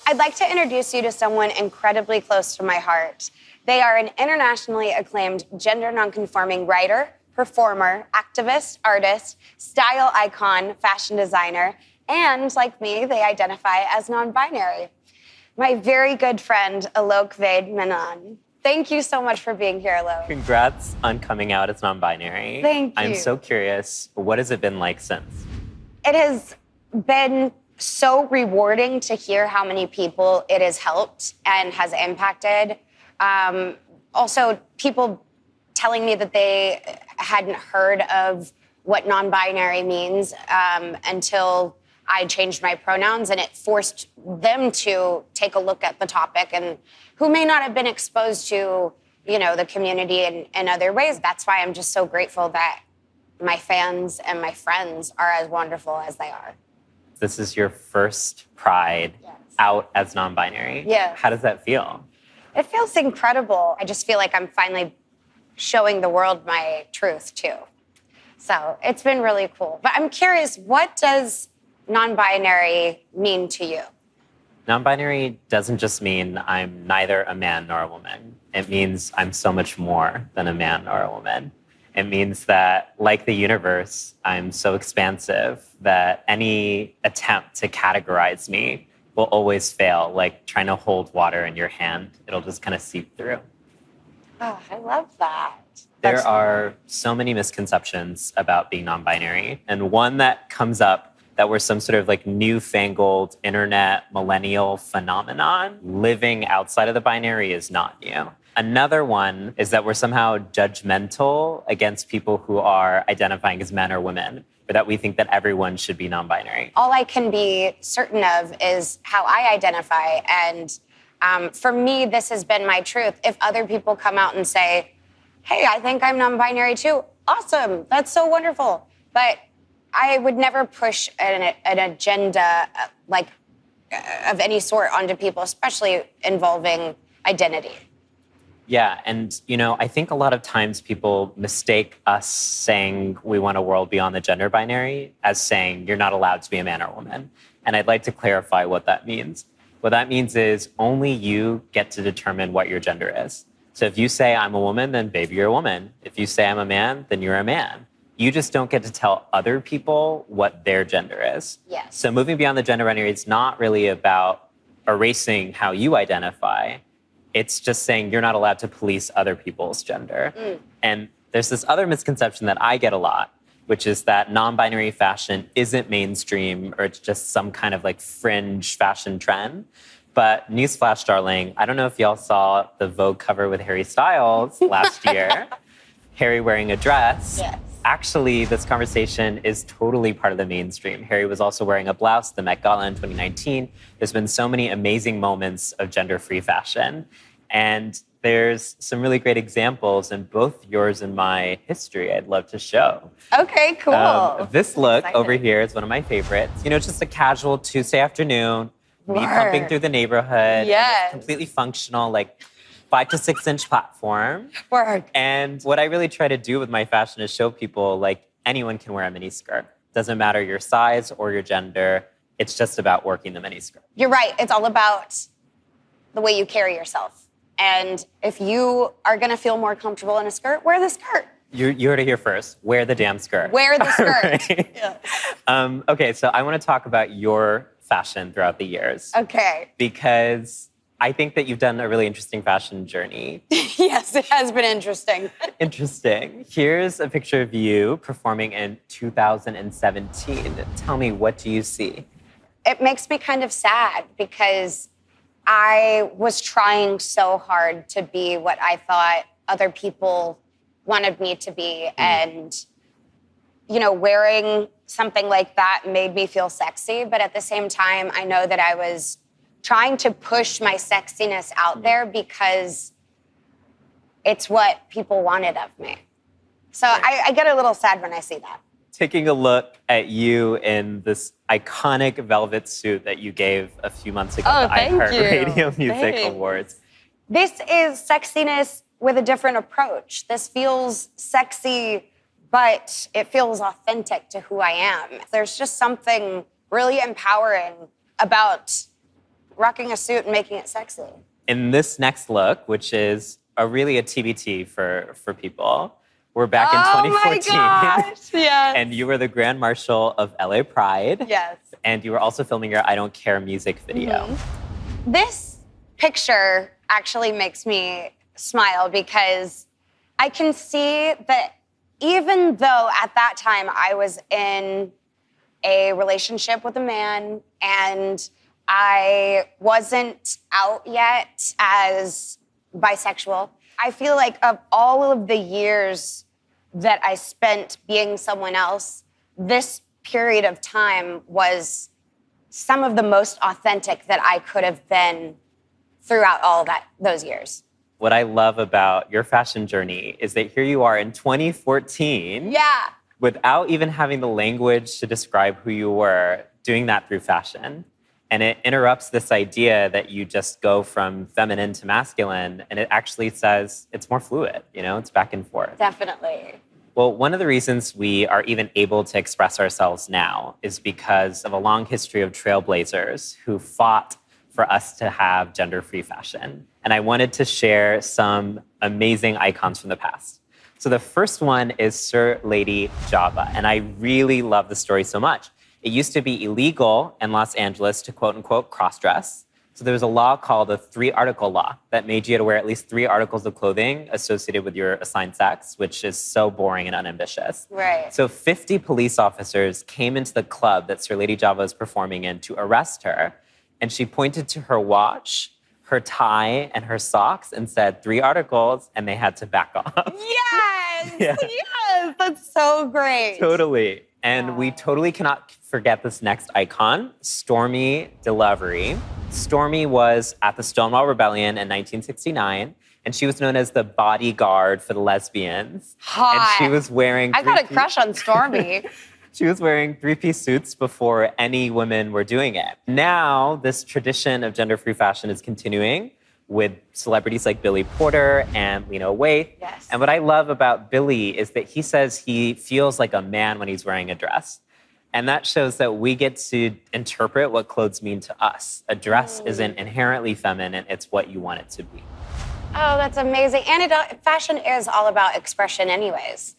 I'd like to introduce you to someone incredibly close to my heart. They are an internationally acclaimed gender nonconforming writer, performer, activist, artist, style icon, fashion designer, and like me, they identify as non-binary. My very good friend, Alok Ved Menon. Thank you so much for being here, Alok. Congrats on coming out as non-binary. Thank you. I'm so curious, what has it been like since? It has been so rewarding to hear how many people it has helped and has impacted. Also, people telling me that they hadn't heard of what non-binary means until I changed my pronouns, and it forced them to take a look at the topic, and who may not have been exposed to, the community in other ways. That's why I'm just so grateful that my fans and my friends are as wonderful as they are. This is your first Pride out as non-binary. Yeah. How does that feel? It feels incredible. I just feel like I'm finally showing the world my truth, too. So it's been really cool. But I'm curious, what does non-binary mean to you? Non-binary doesn't just mean I'm neither a man nor a woman. It means I'm so much more than a man or a woman. It means that, like the universe, I'm so expansive that any attempt to categorize me will always fail, like trying to hold water in your hand. It'll just kind of seep through. Oh, I love that. There are so many misconceptions about being non-binary, and one that comes up that we're some sort of like newfangled internet millennial phenomenon living outside of the binary is not new. Another one is that we're somehow judgmental against people who are identifying as men or women, or that we think that everyone should be non-binary. All I can be certain of is how I identify. And for me, this has been my truth. If other people come out and say, hey, I think I'm non-binary too, awesome, that's so wonderful. But I would never push an agenda of any sort onto people, especially involving identity. Yeah, and I think a lot of times people mistake us saying we want a world beyond the gender binary as saying you're not allowed to be a man or a woman. And I'd like to clarify what that means. What that means is only you get to determine what your gender is. So if you say I'm a woman, then baby, you're a woman. If you say I'm a man, then you're a man. You just don't get to tell other people what their gender is. Yes. So moving beyond the gender binary, it's not really about erasing how you identify. It's just saying you're not allowed to police other people's gender. And there's this other misconception that I get a lot, which is that non-binary fashion isn't mainstream or it's just some kind of like fringe fashion trend. But newsflash, darling, I don't know if y'all saw the Vogue cover with Harry Styles last year. Harry wearing a dress. Yes. Actually, this conversation is totally part of the mainstream. Harry was also wearing a blouse, the Met Gala in 2019. There's been so many amazing moments of gender-free fashion. And there's some really great examples in both yours and my history I'd love to show. Okay, cool. This look over here is one of my favorites. It's just a casual Tuesday afternoon, me pumping through the neighborhood. Yes. Completely functional, like 5 to 6 inch platform. Work. And what I really try to do with my fashion is show people like anyone can wear a mini skirt. Doesn't matter your size or your gender. It's just about working the mini skirt. You're right. It's all about the way you carry yourself. And if you are going to feel more comfortable in a skirt, wear the skirt. You heard it here first. Wear the damn skirt. Wear the skirt. Right? Yeah. Okay, so I want to talk about your fashion throughout the years. Okay. Because I think that you've done a really interesting fashion journey. Yes, it has been interesting. Interesting. Here's a picture of you performing in 2017. Tell me, what do you see? It makes me kind of sad because I was trying so hard to be what I thought other people wanted me to be. And, wearing something like that made me feel sexy. But at the same time, I know that I was trying to push my sexiness out there because it's what people wanted of me. So I get a little sad when I see that. Taking a look at you in this iconic velvet suit that you gave a few months ago at the iHeartRadio Music Awards. This is sexiness with a different approach. This feels sexy, but it feels authentic to who I am. There's just something really empowering about rocking a suit and making it sexy. In this next look, which is really a TBT for people, we're back in 2014. Oh my gosh, yes. And you were the Grand Marshal of LA Pride. Yes. And you were also filming your I Don't Care music video. Mm-hmm. This picture actually makes me smile because I can see that even though at that time I was in a relationship with a man and I wasn't out yet as bisexual, I feel like of all of the years that I spent being someone else, this period of time was some of the most authentic that I could have been throughout all those years. What I love about your fashion journey is that here you are in 2014. Yeah. Without even having the language to describe who you were, doing that through fashion. And it interrupts this idea that you just go from feminine to masculine, and it actually says it's more fluid, it's back and forth. Definitely. Well, one of the reasons we are even able to express ourselves now is because of a long history of trailblazers who fought for us to have gender-free fashion. And I wanted to share some amazing icons from the past. So the first one is Sir Lady Java, and I really love the story so much. It used to be illegal in Los Angeles to quote-unquote cross-dress. So there was a law called the 3-article law that made you had to wear at least 3 articles of clothing associated with your assigned sex, which is so boring and unambitious. Right. So 50 police officers came into the club that Sir Lady Java was performing in to arrest her, and she pointed to her watch, her tie, and her socks and said 3 articles, and they had to back off. Yes! Yeah. Yes! That's so great. Totally. And we totally cannot forget this next icon, Stormy DeLovery. Stormy was at the Stonewall Rebellion in 1969, and she was known as the bodyguard for the lesbians. Hot. And she was wearing... I got a crush on Stormy. She was wearing 3-piece suits before any women were doing it. Now, this tradition of gender-free fashion is continuing with celebrities like Billy Porter and Lena Waithe. Yes. And what I love about Billy is that he says he feels like a man when he's wearing a dress. And that shows that we get to interpret what clothes mean to us. A dress isn't inherently feminine, it's what you want it to be. Oh, that's amazing. And fashion is all about expression anyways.